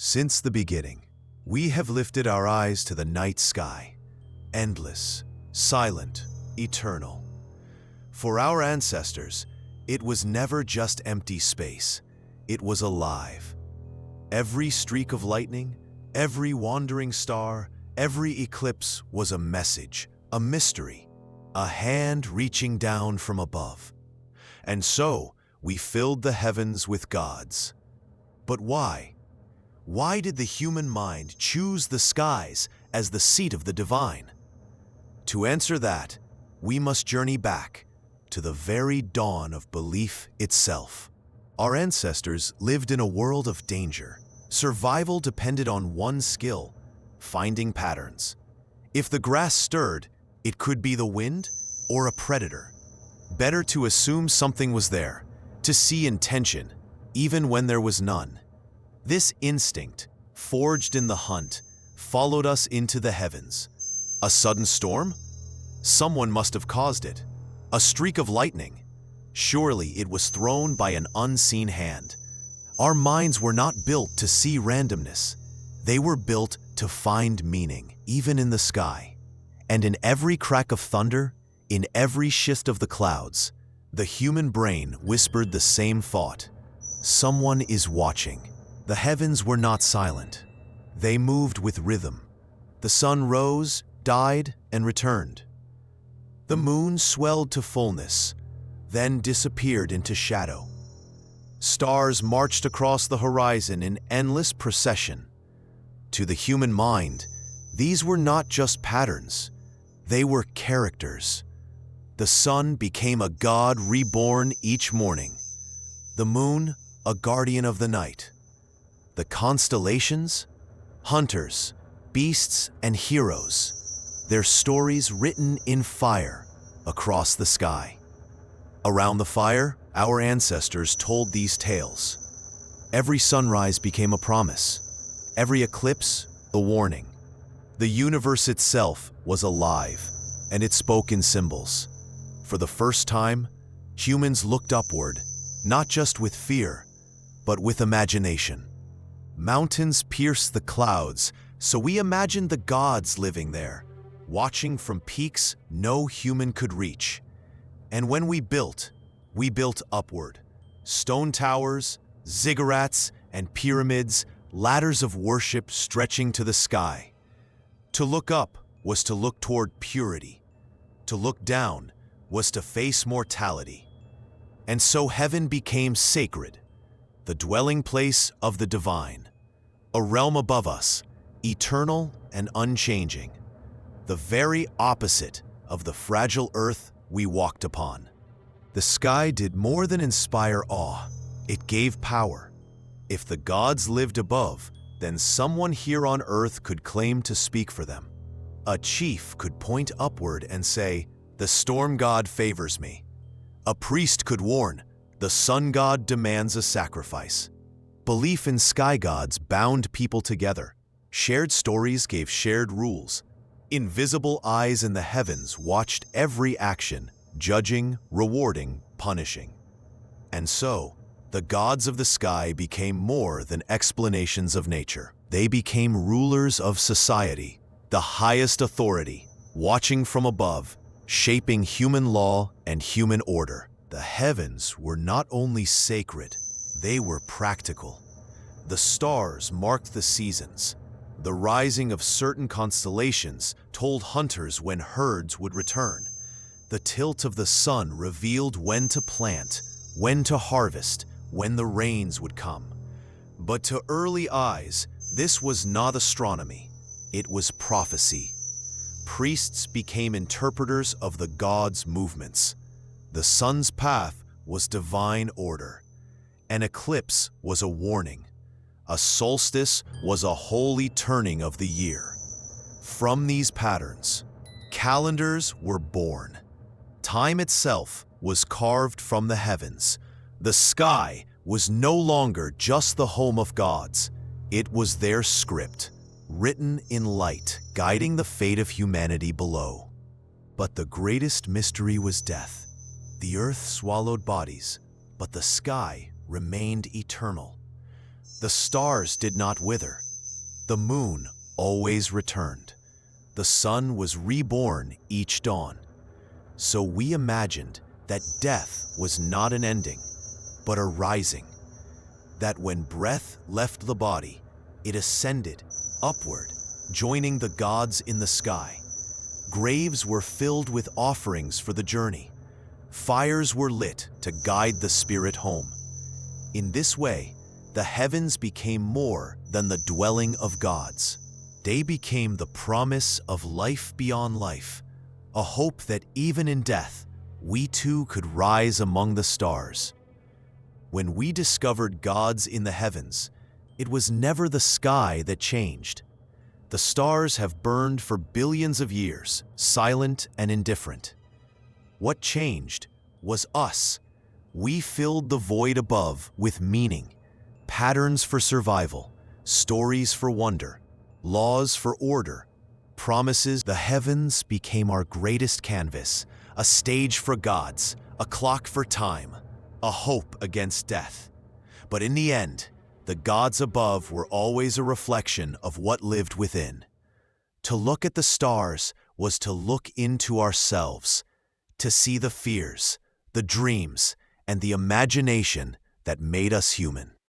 Since the beginning, we have lifted our eyes to the night sky, endless, silent, eternal. For our ancestors, it was never just empty space, it was alive. Every streak of lightning, every wandering star, every eclipse was a message, a mystery, a hand reaching down from above. And so, we filled the heavens with gods. But why? Why did the human mind choose the skies as the seat of the divine? To answer that, we must journey back to the very dawn of belief itself. Our ancestors lived in a world of danger. Survival depended on one skill: finding patterns. If the grass stirred, it could be the wind or a predator. Better to assume something was there, to see intention, even when there was none. This instinct, forged in the hunt, followed us into the heavens. A sudden storm? Someone must have caused it. A streak of lightning? Surely it was thrown by an unseen hand. Our minds were not built to see randomness. They were built to find meaning, even in the sky. And in every crack of thunder, in every shift of the clouds, the human brain whispered the same thought: someone is watching. The heavens were not silent. They moved with rhythm. The sun rose, died, and returned. The moon swelled to fullness, then disappeared into shadow. Stars marched across the horizon in endless procession. To the human mind, these were not just patterns. They were characters. The sun became a god reborn each morning. The moon, a guardian of the night. The constellations, hunters, beasts, and heroes, their stories written in fire across the sky. Around the fire, our ancestors told these tales. Every sunrise became a promise, every eclipse a warning. The universe itself was alive, and it spoke in symbols. For the first time, humans looked upward, not just with fear, but with imagination. Mountains pierced the clouds, so we imagined the gods living there, watching from peaks no human could reach. And when we built upward. Stone towers, ziggurats, and pyramids, ladders of worship stretching to the sky. To look up was to look toward purity. To look down was to face mortality. And so heaven became sacred, the dwelling place of the divine, a realm above us, eternal and unchanging, the very opposite of the fragile earth we walked upon. The sky did more than inspire awe, it gave power. If the gods lived above, then someone here on earth could claim to speak for them. A chief could point upward and say, "The storm god favors me." A priest could warn, "The sun god demands a sacrifice." Belief in sky gods bound people together. Shared stories gave shared rules. Invisible eyes in the heavens watched every action, judging, rewarding, punishing. And so, the gods of the sky became more than explanations of nature. They became rulers of society, the highest authority, watching from above, shaping human law and human order. The heavens were not only sacred, they were practical. The stars marked the seasons. The rising of certain constellations told hunters when herds would return. The tilt of the sun revealed when to plant, when to harvest, when the rains would come. But to early eyes, this was not astronomy. It was prophecy. Priests became interpreters of the gods' movements. The sun's path was divine order. An eclipse was a warning. A solstice was a holy turning of the year. From these patterns, calendars were born. Time itself was carved from the heavens. The sky was no longer just the home of gods. It was their script, written in light, guiding the fate of humanity below. But the greatest mystery was death. The earth swallowed bodies, but the sky remained eternal. The stars did not wither. The moon always returned. The sun was reborn each dawn. So we imagined that death was not an ending, but a rising. That when breath left the body, it ascended upward, joining the gods in the sky. Graves were filled with offerings for the journey. Fires were lit to guide the spirit home. In this way, the heavens became more than the dwelling of gods. They became the promise of life beyond life, a hope that even in death, we too could rise among the stars. When we discovered gods in the heavens, it was never the sky that changed. The stars have burned for billions of years, silent and indifferent. What changed was us. We filled the void above with meaning, patterns for survival, stories for wonder, laws for order, promises. The heavens became our greatest canvas, a stage for gods, a clock for time, a hope against death. But in the end, the gods above were always a reflection of what lived within. To look at the stars was to look into ourselves, to see the fears, the dreams, and the imagination that made us human.